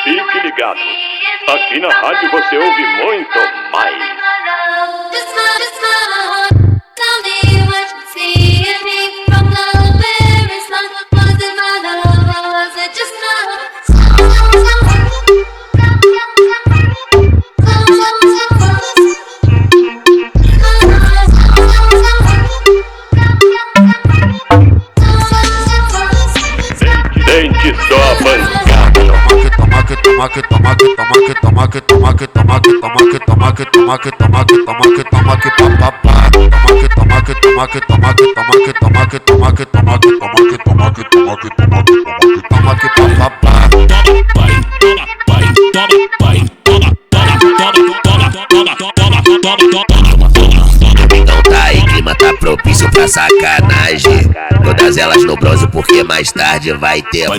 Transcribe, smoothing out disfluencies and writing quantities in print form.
Fique ligado. Aqui na rádio você ouve muito mais. Dente só bancada. Então tá aí, clima tá propício pra sacanagem. Todas elas no bronze porque mais tarde vai ter